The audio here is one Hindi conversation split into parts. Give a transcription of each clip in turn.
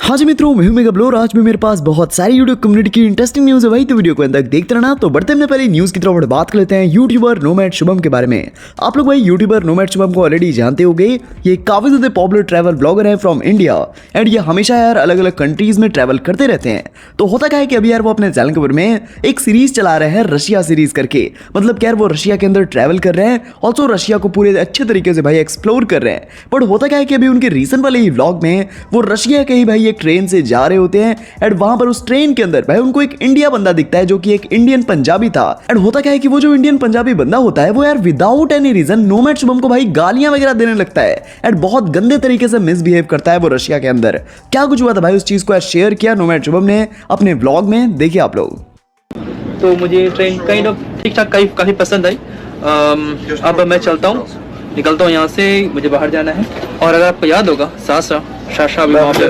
हाँ जी मित्रों, मैं हूं मेगा ब्लोर। आज भी मेरे पास बहुत सारी यूट्यूब कम्युनिटी की इंटरेस्टिंग न्यूज़ है भाई, तो वीडियो को अंत तक देखते रहना। तो बढ़ते हैं पहले न्यूज़ की तरफ बात कर लेते हैं यूट्यूबर नोमैड शुभम के बारे में। आप लोग भाई यूट्यूबर नोमैड शुभम को ऑलरेडी जानते होंगे। ये काफी ज्यादा पॉपुलर ट्रैवल ब्लॉगर है फ्रॉम इंडिया एंड ये हमेशा यार अलग अलग कंट्रीज में ट्रैवल करते रहते हैं। तो होता क्या है कि अभी यार वो अपने चैनल के ऊपर में एक सीरीज चला रहे हैं, रशिया सीरीज करके। मतलब क्या यार वो रशिया के अंदर ट्रैवल कर रहे हैं, ऑल्सो रशिया को पूरे अच्छे तरीके से भाई एक्सप्लोर कर रहे हैं। बट होता क्या है कि अभी उनके रीसेंट वाले ही व्लॉग में वो रशिया के ही भाई एक ट्रेन से जा रहे होते हैं एंड वहां पर उस ट्रेन के अंदर भाई उनको एक इंडिया बंदा दिखता है जो कि एक इंडियन पंजाबी था। एंड होता क्या है कि वो जो इंडियन पंजाबी बंदा होता है वो यार without any reason Nomad Shubham को भाई गालियां वगैरह देने लगता है एंड बहुत गंदे तरीके से मिसबिहेव करता है वो रशिया के अंदर। क्या कुछ हुआ था भाई, उस चीज को शेयर किया नोमैड शुभम ने अपने व्लॉग में, देखिए आप लोग। तो मुझे ट्रेन काइंड ऑफ ठीक ठाक काफ़ी पसंद आई। अब मैं चलता हूँ, निकलता हूँ यहाँ से, मुझे बाहर जाना है। और अगर आपको याद होगा शाशा भी वहाँ पे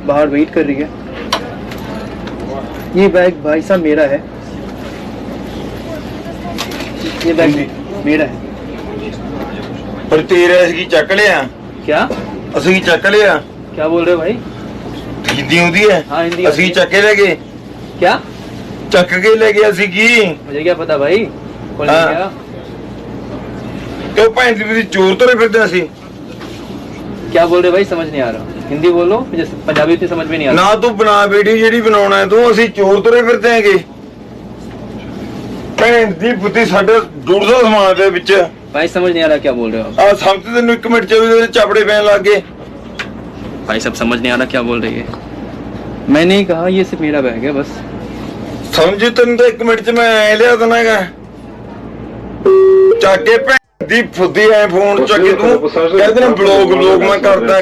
बाहर वेट कर रही है। ये बैग भाई साहब मेरा है, ये बैग मेरा है। पर तेरे असली ਚੱਕ ਲਿਆ क्या असली ਚੱਕ ਲਿਆ क्या बोल रहे हो भाई? हिंदी आउंदी है। हाँ, हिंदी असली ਚੱਕ के ले गए, क्या ਚੱਕ के ले गए असली की। मुझे क्या पता भाई, कौन ले हाँ। गया? क्यों भैन दी चोर तो नहीं फिरते असली। क्या बोल रहे भाई, समझ नहीं आ रहा। हिंदी बोलो, मुझे पंजाबी इतनी समझ में नहीं आ रहा। ना तू बना वीडियो जेडी बनाउना है तू, असली चोर तो नहीं फिरते हैगे। भैन दी बुद्धि साडे जुड़दा समान दे विच भाई समझ नहीं आ रहा क्या बोल रहे हो आप? आ समझ तैनू एक मिनट च भी चापड़े पैन लग गए। भाई सब समझ नहीं आ रहा क्या बोल रही है। मैंने ही कहा ये सिर्फ मेरा बैग है बस। समझ तैनू तो एक मिनट च मैं लिया देना है। चाके भैन दी फुद्दी है फोन चके तू कहते ना ब्लॉग मैं करता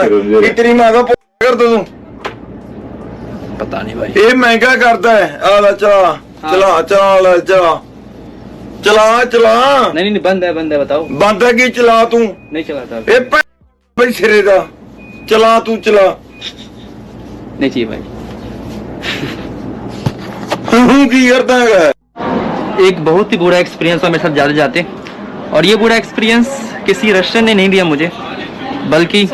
कि तेरी मां का कर दो तू। पता नहीं भाई, ये महंगा करता है। आला चला चला चला चला चला चला। नहीं बंद है बताओ। बंद है कि चला तू नहीं चलाता ये भाई सिरे दा चला तू चला। नहीं चाहिए भाई। की करता है। एक बहुत ही बुरा एक्सपीरियंस था मेरे साथ जाते जाते, और ये बुरा एक्सपीरियंस किसी रशियन ने नहीं दिया मुझे, बल्कि एक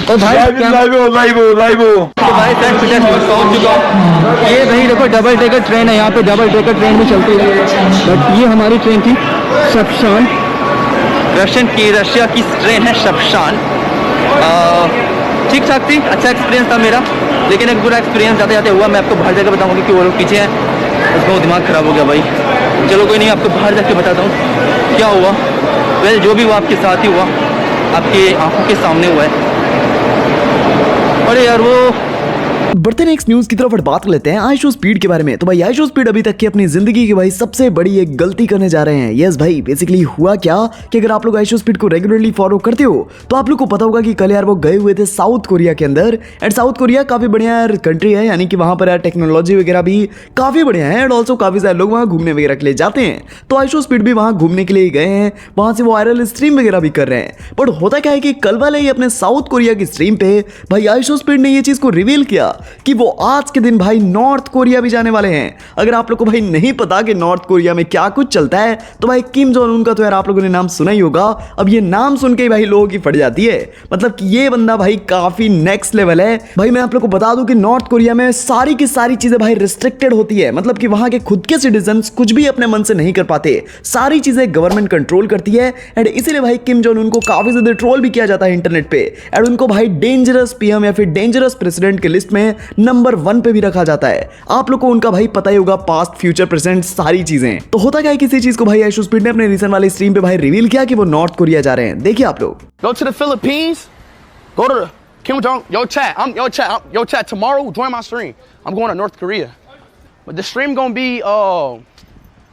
तो भाई ये भाई देखो डबल डेकर ट्रेन है, यहाँ पे डबल डेकर ट्रेन भी चलती है। बट ये हमारी ट्रेन थी शपशान, रशिया की ट्रेन है शपशान। ठीक ठाक थी, अच्छा एक्सपीरियंस था मेरा। लेकिन एक बुरा एक्सपीरियंस जाते जाते हुआ, मैं आपको बाहर जाकर बताऊंगी कि वो लोग पीछे हैं। उसका दिमाग खराब हो गया भाई। चलो कोई नहीं, आपको बाहर जाके बताता हूँ क्या हुआ। वेल जो भी हुआ आपके साथ ही हुआ, आपके आंखों के सामने हुआ है। अरे यार वो बढ़ते नेक्स्ट न्यूज की तरफ बात कर लेते हैं आइशो स्पीड के बारे में। तो भाई आइशो स्पीड अभी तक की अपनी जिंदगी की भाई सबसे बड़ी एक गलती करने जा रहे हैं। यस भाई, बेसिकली हुआ क्या कि अगर आप लोग आइशो स्पीड को रेगुलरली फॉलो करते हो तो आप लोग को पता होगा कि कल यार वो गए हुए थे साउथ कोरिया के अंदर। एंड साउथ कोरिया काफी बढ़िया यार कंट्री है, यानी कि वहां पर यार टेक्नोलॉजी वगैरह भी काफी बढ़िया है एंड ऑल्सो काफी सारे लोग वहां घूमने वगैरह के लिए जाते हैं। तो आइशो स्पीड भी वहां घूमने के लिए गए हैं, वहां से वो वायरल स्ट्रीम वगैरह भी कर रहे हैं। बट होता क्या है कि कल वाले ही अपने साउथ कोरिया की स्ट्रीम पे भाई आइशो स्पीड ने ये चीज को रिवील किया कि वो आज के दिन भाई नॉर्थ कोरिया भी जाने वाले हैं। अगर आप लोग को भाई नहीं पता कि नॉर्थ कोरिया में क्या कुछ चलता है तो भाई किम जोंग उन का तो यार आप लोगों ने नाम सुना ही होगा। अब ये नाम सुन के ही भाई लोगों की फट जाती है, मतलब कि ये बंदा भाई काफी नेक्स्ट लेवल है। भाई मैं आप लोग को बता दूं कि नॉर्थ कोरिया में सारी की सारी चीजें भाई रिस्ट्रिक्टेड होती है, मतलब कि वहां के खुद के सिटीजन्स कुछ भी अपने मन से नहीं कर पाते, सारी चीजें गवर्नमेंट कंट्रोल करती है। एंड इसीलिए भाई किम जोंग उनको काफी ज्यादा ट्रोल भी किया जाता है इंटरनेट पे एंड उनको भाई डेंजरस पीएम या फिर डेंजरस प्रेसिडेंट के लिस्ट में नंबर 1 पे भी रखा जाता है। आप लोग को उनका भाई पता ही होगा, पास्ट फ्यूचर प्रेजेंट सारी चीजें। तो होता क्या है, किसी चीज को भाई आइशो स्पीड ने अपने रीसेंट वाली स्ट्रीम पे भाई रिवील किया कि वो नॉर्थ कोरिया जा रहे हैं। देखिए आप लोग। Go to the Philippines. Go to Kim Jong. Yo chat. Tomorrow, join my stream. I'm going to North Korea, but the stream gonna be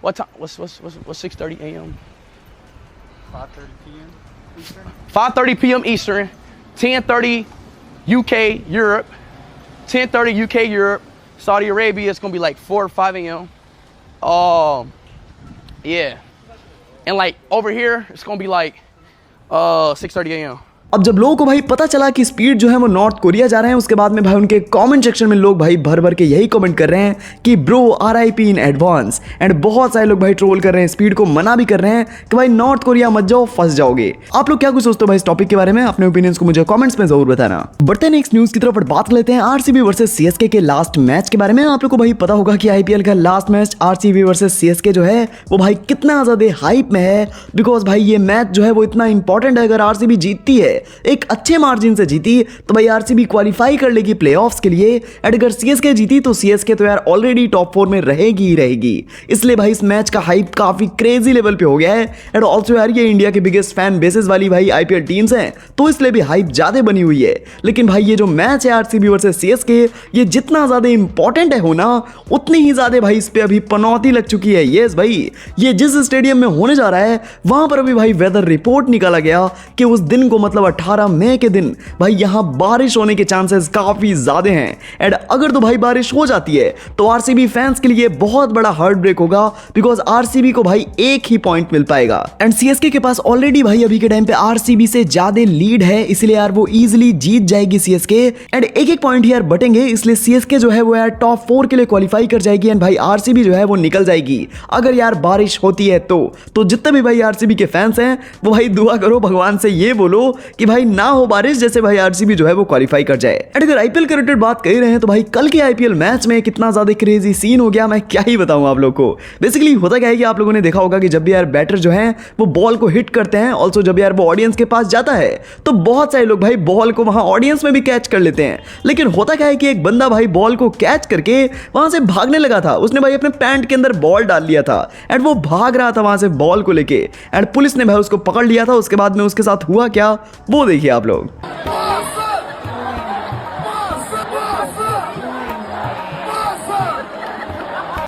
what time? What's 6:30 a.m. 5:30 p.m. Eastern. 5:30 p.m. Eastern. 10:30 UK Europe. 10:30 UK Europe. Saudi Arabia, it's gonna be like 4 or 5 a.m. Yeah, and like over here, it's gonna be like 6:30 a.m. अब जब लोगों को भाई पता चला कि स्पीड जो है वो नॉर्थ कोरिया जा रहे हैं, उसके बाद में भाई उनके कमेंट सेक्शन में लोग भाई भर भर के यही कमेंट कर रहे हैं कि bro RIP in advance. And बहुत सारे लोग भाई ट्रोल कर रहे हैं, स्पीड को मना भी कर रहे हैं कि भाई नॉर्थ कोरिया मत जाओ, फंस जाओगे। आप लोग क्या कुछ सोचते हो भाई इस टॉपिक के बारे में? अपने ओपिनियंस को मुझे कमेंट्स में जरूर बताना। बढ़ते हैं नेक्स्ट न्यूज की तरफ, बात कर लेते हैं RCB वर्सेस CSK के लास्ट मैच के बारे में। आप लोग को भाई पता होगा कि IPL का last match RCB versus CSK जो है वो भाई कितना ज्यादा हाइप में है, बिकॉज भाई ये मैच जो है वो इतना इंपॉर्टेंट है। अगर RCB जीतती है, एक अच्छे मार्जिन से जीती, तो भाई RCB क्वालिफाई कर लेगी प्लेऑफ्स के लिए। एंड अगर CSK जीती तो CSK तो यार ऑलरेडी टॉप 4 में रहेगी ही रहेगी। इसलिए भाई इस मैच का हाइप काफी क्रेजी लेवल पे हो गया है। एंड ऑल्सो यार ये इंडिया के बिगेस्ट फैन बेसिस वाली भाई IPL टीम्स हैं, तो इसलिए भी हाइप ज्यादा बनी हुई है। लेकिन भाई ये जो मैच है RCB वर्सेस CSK, ये जितना ज्यादा इंपॉर्टेंट है होना, उतनी ही ज्यादा भाई इस पे अभी पनौती लग चुकी है। यस भाई, ये जिस स्टेडियम में होने जा रहा है वहां पर अभी भाई वेदर रिपोर्ट निकाला गया कि उस दिन को मतलब 18 मई के दिन भाई यहां बारिश होने के चांसेस काफी ज्यादा हैं। एंड अगर तो भाई बारिश हो जाती है तो RCB फैंस के लिए बहुत बड़ा हार्ट ब्रेक होगा, बिकॉज RCB को भाई एक ही पॉइंट मिल पाएगा। एंड CSK के पास ऑलरेडी भाई अभी के टाइम पे RCB से ज्यादा लीड है, इसलिए यार वो इजीली जीत जाएगी CSK। एंड एक एक पॉइंट यार बटेंगे, इसलिए CSK जो है वो यार टॉप 4 के लिए क्वालिफाई कर जाएगी। एंड भाई RCB जो है वो निकल जाएगी अगर यार बारिश होती है तो जितने भी भाई RCB के फैंस हैं वो भाई दुआ करो भगवान से, ये बोलो कि भाई ना हो बारिश, जैसे भाई RCB जो है वो क्वालिफाई कर जाए। एंड अगर IPL के रिलेटेड बात कर रहे हैं तो भाई कल के IPL मैच में कितना ज्यादा क्रेजी सीन हो गया, मैं क्या ही बताऊं आप लोग को। बेसिकली होता क्या है कि आप लोगों ने देखा होगा कि जब भी यार बैटर जो है वो बॉल को हिट करते हैं, ऑल्सो जब यार वो ऑडियंस के पास जाता है तो बहुत सारे लोग भाई बॉल को वहां ऑडियंस में भी कैच कर लेते हैं। लेकिन होता क्या है कि एक बंदा भाई बॉल को कैच करके वहां से भागने लगा था, उसने भाई अपने पैंट के अंदर बॉल डाल लिया था एंड वो भाग रहा था वहां से बॉल को लेके। एंड पुलिस ने भाई उसको पकड़ लिया था। उसके बाद में उसके साथ हुआ क्या वो देखिए आप लोग।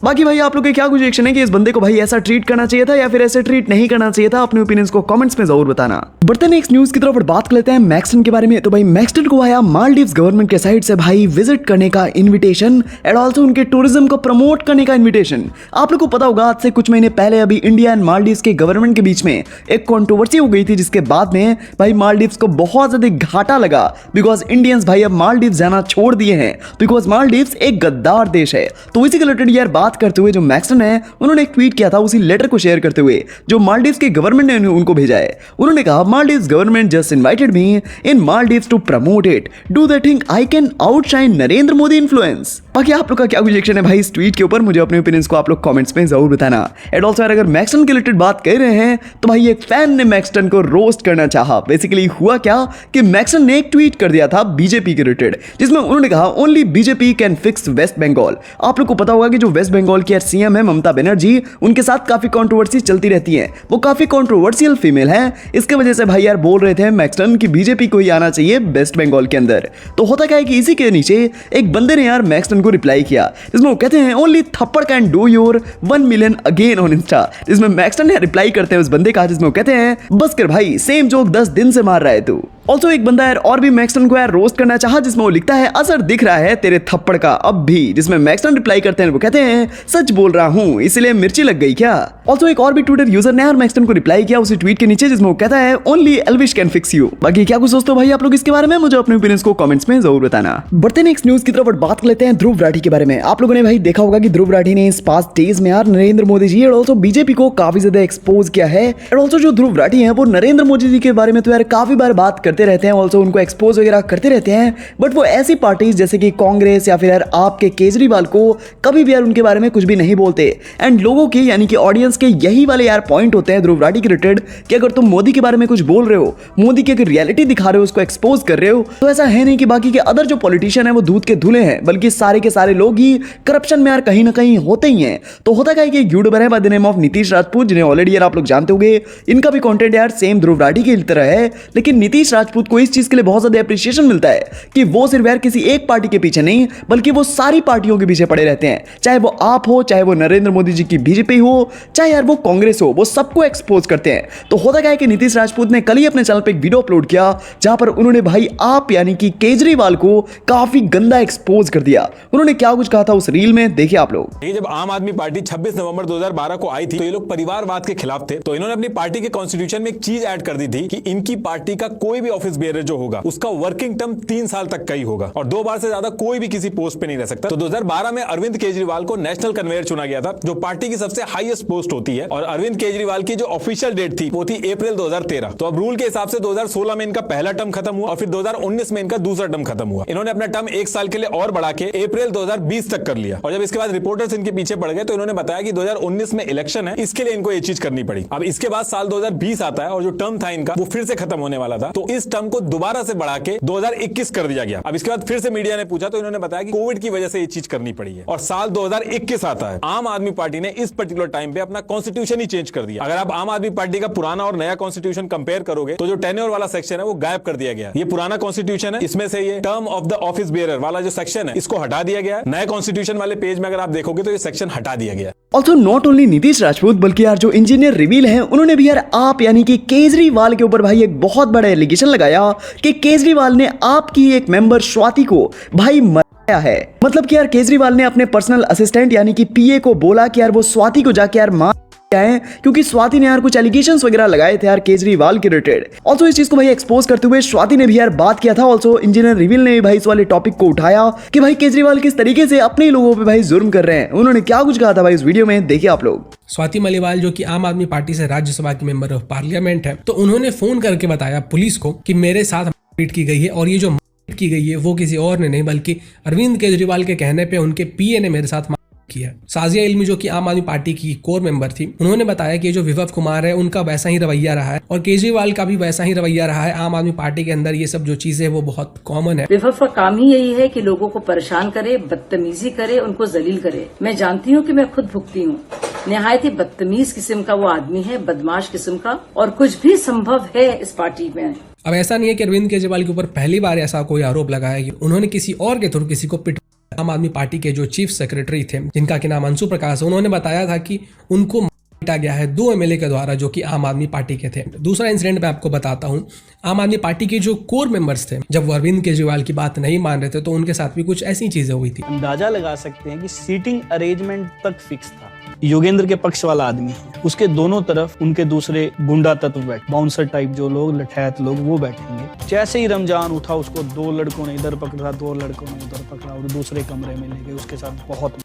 बाकी भाई आप लोग के क्या कुछ रिएक्शन है कि इस बंदे को भाई ऐसा ट्रीट करना चाहिए था या फिर ऐसे ट्रीट नहीं करना चाहिए था? अपने ओपिनियंस को कमेंट्स में जरूर बताना। बढ़ते नेक्स्ट न्यूज की तरफ बात कर लेते हैं मैक्सटन के बारे में। तो भाई मैक्सटन को आया मालदीव्स गवर्नमेंट के साइड से भाई विजिट करने का इन्विटेशन एंड ऑल्सो उनके टूरिज्म को प्रमोट करने का इन्विटेशन। आप लोग को पता होगा आज से कुछ महीने पहले अभी इंडिया एंड मालदीव्स के गवर्नमेंट के बीच में एक कॉन्ट्रोवर्सी हो गई थी, जिसके बाद में भाई मालदीव्स को बहुत ज्यादा घाटा लगा, बिकॉज इंडियंस भाई अब मालदीव्स जाना छोड़ दिए हैं, बिकॉज मालदीव्स एक गद्दार देश है। तो इसी के रिलेटेड यार बात करते हुए जो मैक्सटन है उन्होंने एक ट्वीट किया था, उसी लेटर को शेयर करते हुए जो मालदीव्स के गवर्नमेंट ने उनको भेजा है। उन्होंने कहा Maldives government just invited me in Maldives to promote it, do they think I can outshine Narendra Modi influence. बाकी आप लोग का क्या रिएक्शन है भाई इस ट्वीट के ऊपर? मुझे अपने ओपिनियंस को आप लोग कमेंट्स में जरूर बताना। एंड ऑल्सो अगर मैक्सटन के रिलेटेड बात कर रहे हैं तो भाई एक फैन ने मैक्सटन को रोस्ट करना चाहा। बेसिकली हुआ क्या कि मैक्सटन ने एक ट्वीट कर दिया था बीजेपी के रिलेटेड, जिसमें उन्होंने कहा only BJP can fix West Bengal. आप लोग को पता होगा कि जो वेस्ट बंगाल की सीएम है ममता बनर्जी, उनके साथ काफी कंट्रोवर्सी चलती रहती है, वो काफी कंट्रोवर्शियल फीमेल है। इसके वजह से भाई यार बोल रहे थे मैक्सटन की बीजेपी को ही आना चाहिए वेस्ट बंगाल के अंदर। तो होता क्या है कि इसी के नीचे एक बंदे ने यार मैक्सटन को रिप्लाई किया, जिसमें वो कहते हैं ओनली थप्पड़ can do your 1 million again on Insta. जिसमें मैक्सटन ने रिप्लाई करते हैं उस बंदे का, जिसमें वो कहते हैं बस कर भाई, सेम जोक 10 दिन से मार रहा है तू। ऑल्सो एक बंदा यार और भी मैक्सटन को यार रोस्ट करना चाहा, जिसमें वो लिखता है असर दिख रहा है तेरे थप्पड़ का अब भी। जिसमें मैक्सटन रिप्लाई करते हैं, वो कहते हैं सच बोल रहा हूं इसलिए मिर्ची लग गई क्या। ऑल्सो एक और भी ट्विटर यूजर ने यार मैक्सटन को रिप्लाई किया उसी ट्वीट के नीचे, जिसमें वो कहता है only Elvish can fix you. बाकी क्या कुछ सोचते हो भाई आप लोग इसके बारे में? मुझे अपने ओपिनियंस को कमेंट्स में जरूर बताना। बढ़ते नेक्स्ट न्यूज की तरफ बात कर लेते हैं ध्रुव राठी के बारे में। आप लोगों ने भाई देखा होगा कि ध्रुव राठी ने इस पास्ट डेज में यार नरेंद्र मोदी जी और ऑल्सो बीजेपी को काफी ज्यादा एक्सपोज किया है। और ऑल्सो जो ध्रुव राठी है वो नरेंद्र मोदी जी के बारे में तो यार काफी बार बात करते रहते हैं, ऑल्सो उनको एक्सपोज वगैरह करते रहते हैं। बट वो ऐसी पार्टीज जैसे कि कांग्रेस या फिर यार आपके केजरीवाल को कभी भी यार उनके बारे में कुछ भी नहीं बोलते। एंड लोगों के यानी कि ऑडियंस के यही वाले यार पॉइंट होते हैं ध्रुव राठी के रिलेटेड कि अगर तुम मोदी के बारे में कुछ बोल रहे हो, मोदी की अगर रियलिटी दिखा रहे हो, उसको एक्सपोज कर रहे हो, तो ऐसा है नहीं कि बाकी के अदर जो पॉलिटिशियन है वो दूध के धुले हैं, बल्कि सारे के सारे लोग ही करप्शन में यार कहीं ना कहीं होते ही हैं। तो होता क्या है कि एक यूट्यूबर है by the name of Nitish Rajput, जिन्हें ऑलरेडी यार आप लोग जानते होंगे। इनका भी कंटेंट यार सेम ध्रुव राठी की तरह है, लेकिन नीतीश राजपूत को इस चीज के लिए बहुत ज्यादा एप्रिसिएशन मिलता है कि वो सिर्फ यार किसी एक पार्टी के पीछे नहीं, बल्कि वो सारी पार्टियों के पीछे पड़े रहते हैं। चाहे वो आप हो, चाहे वो नरेंद्र मोदी जी की बीजेपी हो, चाहे चाहे यार वो कांग्रेस हो, वो सबको एक्सपोज करते हैं। तो होता क्या है कि नीतीश राजपूत ने कल ही अपने चैनल पे एक वीडियो अपलोड किया जहां पर उन्होंने भाई आप यानी कि केजरीवाल को काफी गंदा एक्सपोज कर दिया। उन्होंने क्या कुछ कहा था उस रील में, देखिए आप लोग। जब आम आदमी पार्टी 26 नवंबर 2012 को आई थी तो ये लोग परिवारवाद के खिलाफ थे। तो इन्होंने अपनी पार्टी के कॉन्स्टिट्यूशन में एक चीज ऐड कर दी थी कि इनकी पार्टी का कोई भी ऑफिस बेयरर जो होगा उसका वर्किंग टर्म 3 साल तक का ही होगा और 2 बार से ज्यादा कोई भी किसी पोस्ट पे नहीं रह सकता। तो 2012 में अरविंद केजरीवाल को नेशनल कन्वेयर चुना गया था जो पार्टी की सबसे हाईएस्ट पोस्ट होती है और अरविंद केजरीवाल की जो ऑफिशियल डेट थी वो थी अप्रैल 2013। तो अब रूल के हिसाब से 2016 में इनका पहला टर्म खत्म हुआ और फिर 2019 में इनका दूसरा टर्म खत्म हुआ। इन्होंने अपना टर्म 1 साल के लिए और बढ़ा के अप्रैल 2020 तक कर लिया और जब इसके बाद रिपोर्टर्स इनके पीछे पड़ गए तो इन्होंने बताया कि 2019 में इलेक्शन है, इसके लिए इनको ये चीज करनी पड़ी। अब इसके बाद साल 2020 आता है और जो टर्म था इनका वो फिर से खत्म होने वाला था, तो इस टर्म को दोबारा से बढ़ा के 2021 कर दिया गया। अब इसके बाद फिर से मीडिया ने पूछा तो इन्होंने बताया कि कोविड की वजह से ये चीज करनी पड़ी है और साल 2021 आता है। आम आदमी पार्टी ने इस पर्टिकुलर टाइम पे अपना कॉन्स्टिट्यूशन ही चेंज कर दिया। अगर आप आम आदमी पार्टी का पुराना और नया कॉन्स्टिट्यूशन कंपेयर करोगे तो जो टेन्योर वाला सेक्शन है वो गायब कर दिया गया। ये पुराना कॉन्स्टिट्यूशन है, इसमें से ये term of the office bearer वाला जो सेक्शन है इसको हटा दिया गया है। नए कॉन्स्टिट्यूशन वाले पेज में अगर आप देखोगे तो ये सेक्शन हटा दिया गया। Also not only Nitish Rajput बल्कि यार जो इंजीनियर रिवील हैं उन्होंने भी यार आप यानी कि केजरीवाल के ऊपर भाई एक बहुत बड़ा एलिगेशन लगाया कि केजरीवाल ने आपकी एक मेंबर स्वाति को भाई मराया है। मतलब कि यार केजरीवाल ने अपने पर्सनल असिस्टेंट यानी कि पीए को बोला कि यार वो स्वाति को जाके यार मार है क्योंकि स्वाति ने यार कुछ एलिगेशंस वगैरह लगाए थे यार केजरीवाल के रिलेटेड। ऑल्सो इस चीज को भाई एक्सपोज करते हुए स्वाति ने भी यार बात किया था। ऑल्सो इंजीनियर रिवील ने भी भाई इस वाले टॉपिक को उठाया कि भाई केजरीवाल किस तरीके से अपने लोगों पे भाई जुर्म कर रहे हैं। उन्होंने क्या कुछ कहा था भाई इस वीडियो में, देखिए आप लोग। स्वाति मलिवाल जो कि आम आदमी पार्टी से राज्यसभा की मेंबर ऑफ पार्लियामेंट है, तो उन्होंने फोन करके बताया पुलिस को कि मेरे साथ मारपीट की गई है और ये जो मारपीट की गई है वो किसी और ने नहीं बल्कि अरविंद केजरीवाल के कहने पे उनके पीए ने मेरे साथ किया। साजिया इल्मी जो कि आम आदमी पार्टी की कोर मेंबर थी, उन्होंने बताया कि जो विभव कुमार है उनका वैसा ही रवैया रहा है और केजरीवाल का भी वैसा ही रवैया रहा है। आम आदमी पार्टी के अंदर ये सब जो चीजें वो बहुत कॉमन है। विभव का काम ही यही है कि लोगों को परेशान करे, बदतमीजी करे, उनको जलील करे। मैं जानती हूँ कि मैं खुद भुगती हूँ। निहायत ही बदतमीज किस्म का वो आदमी है, बदमाश किस्म का, और कुछ भी संभव है इस पार्टी में। अब ऐसा नहीं है कि अरविंद केजरीवाल के ऊपर पहली बार ऐसा कोई आरोप लगाया कि उन्होंने किसी और के थ्रू किसी को पिट। आम आदमी पार्टी के जो चीफ सेक्रेटरी थे जिनका कि नाम अंशु प्रकाश है, उन्होंने बताया था कि उनको पीटा गया है 2 एमएलए के द्वारा जो कि आम आदमी पार्टी के थे। दूसरा इंसिडेंट मैं आपको बताता हूं, आम आदमी पार्टी के जो कोर मेंबर्स थे जब वो अरविंद केजरीवाल की बात नहीं मान रहे थे तो उनके साथ भी कुछ ऐसी चीजें हुई थी। अंदाजा लगा सकते हैं कि सीटिंग अरेंजमेंट तक फिक्स था। योगेंद्र के पक्ष वाला आदमी है, उसके दोनों तरफ उनके दूसरे गुंडा तत्व बैठ, बाउंसर टाइप जो लोग, लठैत लोग, वो बैठेंगे। जैसे ही रमजान उठा उसको 2 लड़कों ने इधर पकड़ा, 2 लड़कों ने उधर पकड़ा और दूसरे कमरे में ले गए। उसके साथ बहुत,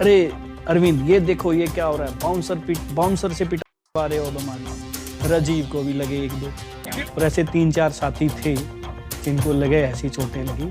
अरे अरविंद ये देखो ये क्या हो रहा है, बाउंसर से पिटा रहे हो तुम्हारे। राजीव को भी लगे 1-2 और ऐसे 3-4 साथी थे जिनको लगे ऐसी चोटें लगी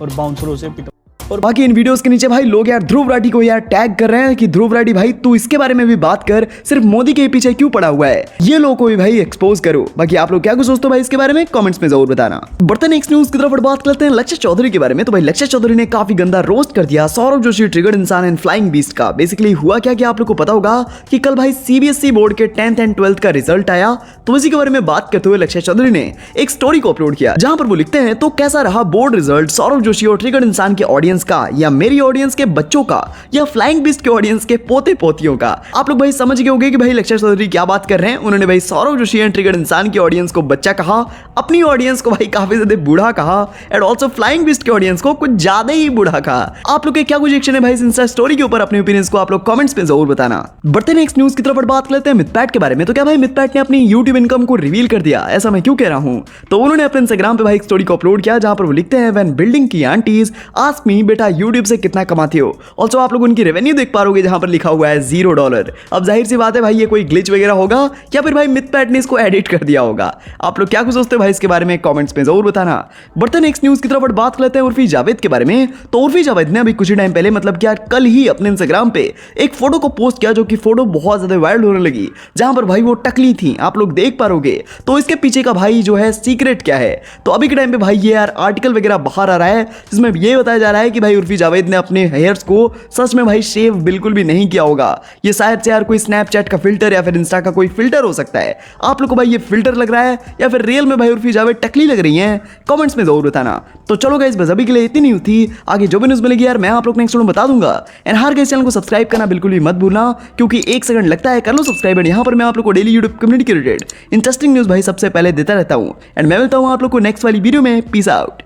और बाउंसरों से पिटा। और बाकी इन वीडियोस के नीचे भाई लोग यार ध्रुव राठी को यार टैग कर रहे हैं कि ध्रुव राठी भाई तू इसके बारे में भी बात कर, सिर्फ मोदी के पीछे क्यों पड़ा हुआ है, ये लोगों को भी भाई एक्सपोज करो। बाकी आप लोग क्या कुछ सोचते हो भाई इसके बारे में कमेंट्स में जरूर बताना। बढ़ते नेक्स्ट न्यूज की तरफ बात करते हैं लक्ष्य चौधरी के बारे में। तो भाई लक्ष्य चौधरी ने काफी गंदा रोस्ट कर दिया सौरभ जोशी, ट्रिगर्ड इंसान एंड फ्लाइंग बीस्ट का। बेसिकली हुआ क्या कि आप लोग को पता होगा कि कल भाई सीबीएसई बोर्ड के 10th एंड 12th का रिजल्ट आया, तो इसी के बारे में बात करते हुए लक्ष्य चौधरी ने एक स्टोरी को अपलोड किया जहां पर वो लिखते हैं, तो कैसा रहा बोर्ड रिजल्ट सौरभ जोशी और ट्रिगर्ड इंसान के ऑडियंस का, या मेरी ऑडियंस के बच्चों का, या फ्लाइंग बीस्ट के ऑडियंस के पोते पोतियों का। आप लोग भाई समझ गए होंगे कि भाई लक्ष्य चौधरी क्या बात कर रहे हैं। उन्होंने भाई सौरभ जोशी एंड ट्रिगर्ड इंसान की ऑडियंस को बच्चा कहा, अपनी ऑडियंस को भाई काफी ज्यादा बूढ़ा कहा, एंड ऑल्सो फ्लाइंग बीस्ट के ऑडियंस को कुछ ज्यादा ही बूढ़ा कहा। आप लोग के क्या कुछ रिएक्शन है भाई इस इंस्टा स्टोरी के ऊपर, अपने ओपिनियंस को आप लोग कमेंट्स में जरूर बताना। बढ़ते नेक्स्ट न्यूज की तरफ बात करते हैं मिथपैट के बारे में। तो क्या भाई मिथपैट ने अपनी यूट्यूब इनकम को रिवील कर दिया, ऐसा मैं क्यों कह रहा हूं? तो उन्होंने अपने इंस्टाग्राम पे भाई एक स्टोरी को अपलोड किया जहां पर वो लिखते हैं, व्हेन बिल्डिंग की आंटीज आस्क मी बेटा यूट्यूब से कितना कमाते हो। ऑल्सो आप लोग उनकी रेवेन्यू देख पा रहे जहां पर लिखा हुआ है $0। अब जाहिर सी बात है भाई ये कोई ग्लिच वगैरह होगा या फिर भाई मिथपैट ने इसको एडिट कर दिया होगा। आप लोग क्या कुछ सोचते हो भाई इसके बारे में कमेंट्स में जरूर बताना। बढ़ते नेक्स्ट न्यूज की तरफ बात करते हैं उर्फी जावेद के बारे में। तो उर्फी जावेद ने अभी कुछ ही टाइम पहले मतलब कि यार कल ही अपने इंस्टाग्राम पे एक फोटो को पोस्ट किया जो कि फोटो बहुत ज्यादा वायरल होने लगी, जहां पर भाई वो टकली थी, आप लोग देख पा रहोगे। तो इसके पीछे का भाई जो है सीक्रेट क्या है, तो अभी के टाइम पे भाई ये यार आर्टिकल वगैरह बाहर आ रहा है जिसमें ये बताया जा रहा है कि भाई उर्फी जावेद ने अपने हेयर्स को सच में भाई शेव बिल्कुल भी नहीं किया होगा। ये शायद से यार कोई स्नैपचैट का फिल्टर या फिर इंस्टा का कोई फिल्टर हो सकता है। आप लोग को भाई ये फिल्टर लग रहा है या फिर रियल में भाई उर्फी जावेद टकली लग रही हैं? कमेंट्स में जरूर बताना। तो चलो गाइस बस अभी के लिए इतनी न्यूज़ थी, आगे जो भी न्यूज़ मिलेगी यार मैं आप लोग नेक्स्ट वीडियो में बता दूंगा। एंड हर गाइस चैनल को सब्सक्राइब करना बिल्कुल भी मत भूलना, क्योंकि 1 सेकंड लगता है, कर लो सब्सक्राइब। एंड यहाँ पर मैं आप लोग को डेली यूट्यूब कम्युनिटी के रिलेटेड इंटरेस्टिंग न्यूज़ भाई सबसे पहले देता रहता हूँ। एंड मैं मिलता हूँ आप लोग को नेक्स्ट वाली वीडियो में। Peace out.